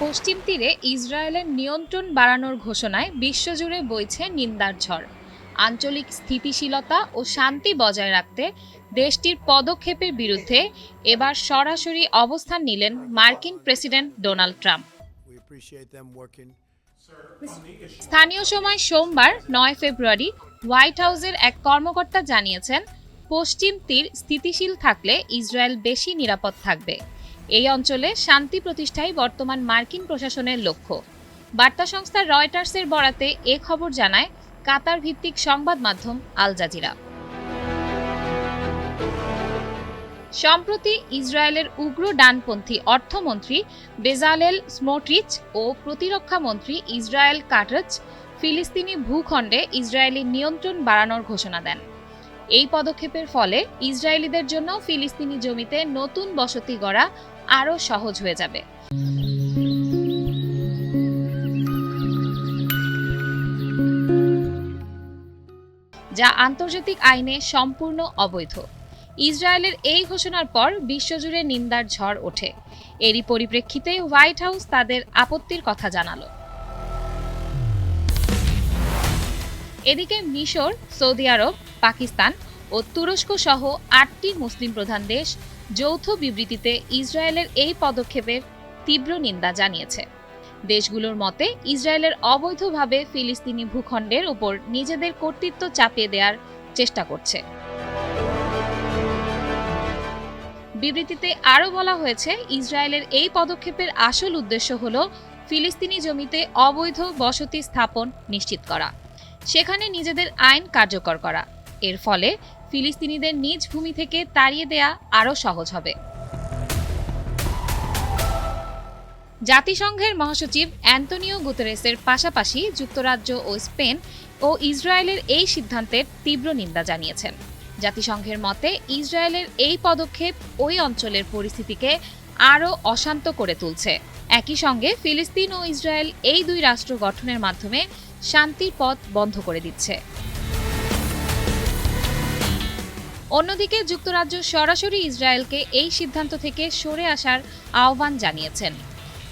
পশ্চিম তীরে ইসরায়েলের নিয়ন্ত্রণ বাড়ানোর ঘোষণায় বিশ্বজুড়ে বইছে নিন্দার ঝড়। আঞ্চলিক স্থিতিশীলতা ও শান্তি বজায় রাখতে দেশটির পদক্ষেপের বিরুদ্ধে এবার সরাসরি অবস্থান নিলেন মার্কিন প্রেসিডেন্ট ডোনাল্ড ট্রাম্প। স্থানীয় সময় সোমবার ৯ ফেব্রুয়ারি হোয়াইট হাউসের এক কর্মকর্তা জানিয়েছেন, পশ্চিম তীর স্থিতিশীল থাকলে ইসরায়েল বেশি নিরাপদ থাকবে। এই অঞ্চলে শান্তি প্রতিষ্ঠাই বর্তমান মার্কিন প্রশাসনের লক্ষ্য। বার্তা সংস্থা রয়টার্সের বরাতে এ খবর জানায় কাতার ভিত্তিক সংবাদ মাধ্যম আল জাজিরা। সম্প্রতি ইসরায়েলের উগ্র ডানপন্থী অর্থমন্ত্রী বেজালেল স্মোট্রিচ ও প্রতিরক্ষা মন্ত্রী ইসরায়েল কাটজ ফিলিস্তিনি ভূখণ্ডে ইসরায়েলি নিয়ন্ত্রণ বাড়ানোর ঘোষণা দেন। এই পদক্ষেপের ফলে ইসরায়েলিদের জন্য ফিলিস্তিনি জমিতে নতুন বসতি গড়া আরও সহজ হয়ে যাবে। যা আন্তর্জাতিক আইনে সম্পূর্ণ অবৈধ। ইসরায়েলের এই ঘোষণার পর বিশ্বজুড়ে নিন্দার ঝড় ওঠে। এরই পরিপ্রেক্ষিতে হোয়াইট হাউস তাদের আপত্তির কথা জানালো। এদিকে মিশর, সৌদি আরব, পাকিস্তান ও তুরস্ক সহ ৮টি মুসলিম প্রধান দেশ যৌথ বিবৃতিতে ইসরায়েলের এই পদক্ষেপের তীব্র নিন্দা জানিয়েছে। দেশগুলোর মতে ইসরায়েলের অবৈধভাবে ফিলিস্তিনি ভূখণ্ডের উপর নিজেদের কর্তৃত্ব চাপিয়ে দেওয়ার চেষ্টা করছে। বিবৃতিতে আরও বলা হয়েছে, ইসরায়েলের এই পদক্ষেপের আসল উদ্দেশ্য হল ফিলিস্তিনি জমিতে অবৈধ বসতি স্থাপন নিশ্চিত করা, সেখানে নিজেদের আইন কার্যকর করা। এর ফলে ফিলিস্তিনিদের নিজ ভূমি থেকে তাড়িয়ে দেয়া আরও সহজ হবে। জাতিসংঘের মহাসচিব অ্যান্তোনিও গুতেরেসের পাশাপাশি যুক্তরাজ্য ও স্পেন ও ইসরায়েলের এই সিদ্ধান্তের তীব্র নিন্দা জানিয়েছেন। জাতিসংঘের মতে ইসরায়েলের এই পদক্ষেপ ওই অঞ্চলের পরিস্থিতিকে আরও অশান্ত করে তুলছে। একই সঙ্গে ফিলিস্তিন ও ইসরায়েল এই দুই রাষ্ট্র গঠনের মাধ্যমে শান্তির পথ বন্ধ করে দিচ্ছে। অন্যদিকে যুক্তরাজ্য সরাসরি ইসরায়েলকে এই সিদ্ধান্ত থেকে সরে আসার আহ্বান জানিয়েছেন।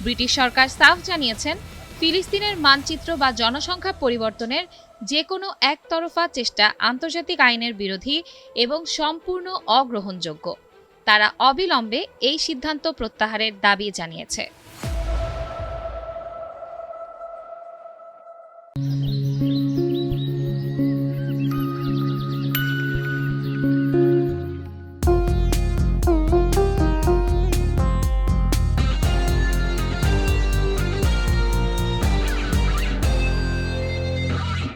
ব্রিটিশ সরকার সাফ জানিয়েছেন, ফিলিস্তিনের মানচিত্র বা জনসংখ্যা পরিবর্তনের যে কোনো একতরফা চেষ্টা আন্তর্জাতিক আইনের বিরোধী এবং সম্পূর্ণ অগ্রহণযোগ্য। তারা অবিলম্বে এই সিদ্ধান্ত প্রত্যাহারের দাবি জানিয়েছে।